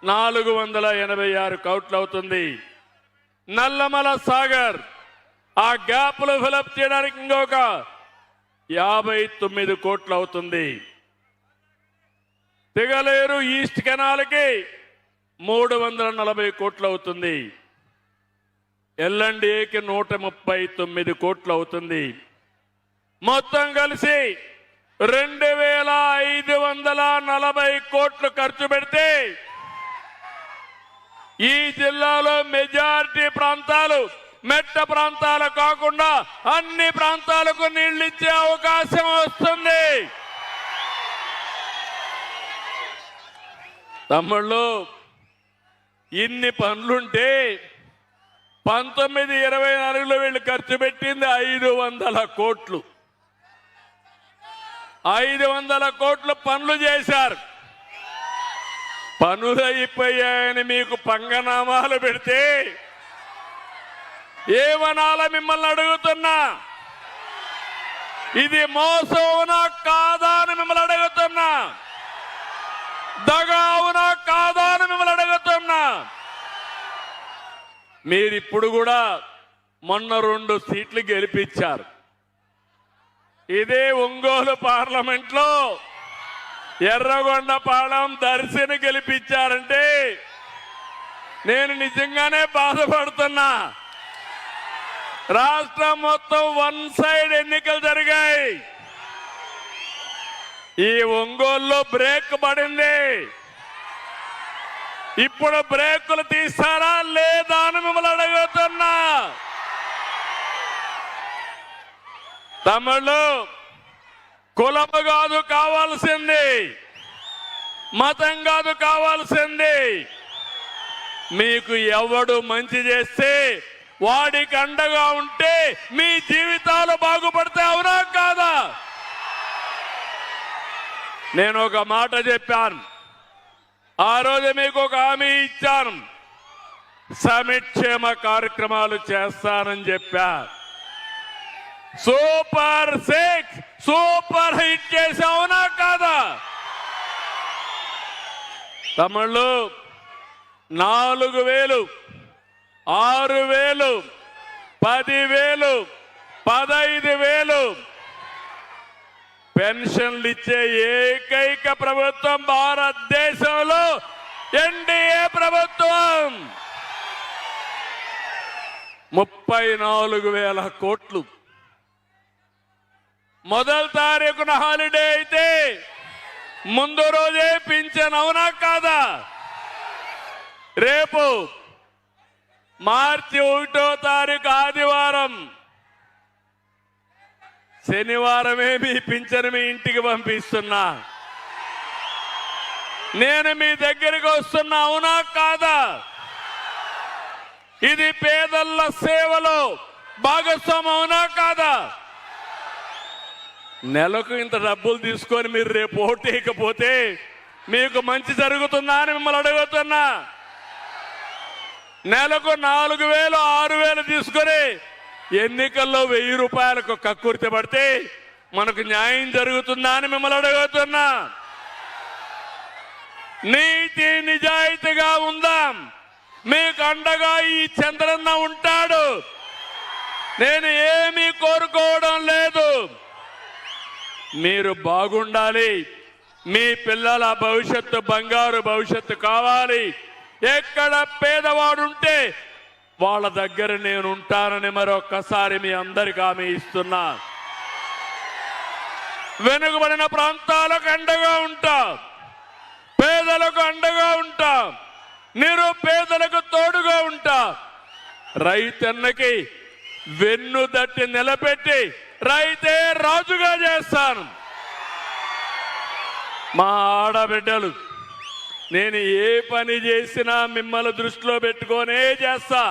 486 కోట్లు అవుతుంది. నల్లమల సాగర్ ఆ గ్యాప్లు ఫిలప్ చేయడానికి ఇంకొక 59 కోట్లు అవుతుంది. తిగలేరు ఈస్ట్ కెనాల్కి 340 కోట్లు అవుతుంది. ఎల్ఎండ్ఏకి 139 కోట్లు అవుతుంది. మొత్తం కలిసి 2540 కోట్లు ఖర్చు పెడితే ఈ జిల్లాలో మెజారిటీ ప్రాంతాలు మెట్ట ప్రాంతాలు కాకుండా అన్ని ప్రాంతాలకు నీళ్లు ఇచ్చే అవకాశం వస్తుంది. తమ్ముళ్ళు, ఇన్ని పనులుంటే 1924లో వీళ్ళు ఖర్చు పెట్టింది 500 కోట్లు. 500 కోట్లు పనులు చేశారు. పనులు అయిపోయాయని మీకు పంగనామాలు పెడితే ఏమనాల మిమ్మల్ని అడుగుతున్నా? ఇది మోసవునా కాదా అని మిమ్మల్ని అడుగుతున్నా? దగావునా కాదా అని మిమ్మల్ని అడుగుతున్నా? మీరిప్పుడు కూడా మొన్న 2 సీట్లు గెలిపించారు. ఇదే ఒంగోలు పార్లమెంట్లో ఎర్రగొండపాలెం దర్శిని గెలిపించారంటే నేను నిజంగానే బాధపడుతున్నా. రాష్ట్రం మొత్తం 1 సైడ్ ఎన్నికలు జరిగాయి. ఈ ఒంగోలులో బ్రేక్ పడింది. ఇప్పుడు బ్రేకులు తీస్తారా లేదా అని మిమ్మల్ని అడుగుతున్నా. తమిళు కులము కాదు కావాల్సింది, మతం కాదు కావాల్సింది. మీకు ఎవడు మంచి చేస్తే వాడికి అండగా ఉంటే మీ జీవితాలు బాగుపడతాయి. అవునా కాదా? నేను ఒక మాట చెప్పాను. ఆ రోజు మీకు ఒక హామీ ఇచ్చాను. సంక్షేమ కార్యక్రమాలు చేస్తానని చెప్పా. సూపర్ 6 సూపర్ హిట్ చేసావు. అవునా కాదా? తమిళు 4000, 6000, 10,000, 15,000 పెన్షన్లు ఇచ్చే ఏకైక ప్రభుత్వం భారతదేశంలో ఎన్డీఏ ప్రభుత్వం. 34,000 కోట్లు. మొదటి తారీఖున హాలిడే అయితే ముందు రోజే పింఛన్. అవునా కాదా? రేపు మార్చి 1వ తారీఖు ఆదివారం, శనివారమే మీ పింఛను మీ ఇంటికి పంపిస్తున్నా. నేను మీ దగ్గరికి వస్తున్నా. అవునా కాదా? ఇది పేదల సేవలో భాగస్వామ్యం. అవునా కాదా? నెలకు ఇంత డబ్బులు తీసుకొని మీరు రేపు ఓటేయకపోతే మీకు మంచి జరుగుతుందా అని మిమ్మల్ని అడుగుతున్నా. నెలకు 4,000, 6,000 తీసుకొని ఎన్నికల్లో 1000 రూపాయలకు కక్కుర్తి పడితే మనకు న్యాయం జరుగుతుందా అని మిమ్మల్ని అడుగుతున్నా. నీతి నిజాయితీగా ఉందాం. మీకు అండగా ఈ చంద్రన్న ఉంటాడు. నేను ఏమీ కోరుకోవడం లేదు. మీరు బాగుండాలి. మీ పిల్లల భవిష్యత్తు బంగారు భవిష్యత్తు కావాలి. ఎక్కడ పేదవాడుంటే వాళ్ళ దగ్గర నేను ఉంటానని మరొక్కసారి మీ అందరికీ హామీ ఇస్తున్నా. వెనుకబడిన ప్రాంతాలకు అండగా ఉంటా, పేదలకు అండగా ఉంటా, నిరుపేదలకు తోడుగా ఉంటా. రైతన్నకి వెన్ను దట్టి నిలబెట్టి రైతే రాజుగా చేస్తాను. మా ఆడబిడ్డలు, నేను ఏ పని చేసినా మిమ్మల్ని దృష్టిలో పెట్టుకొనే చేస్తా.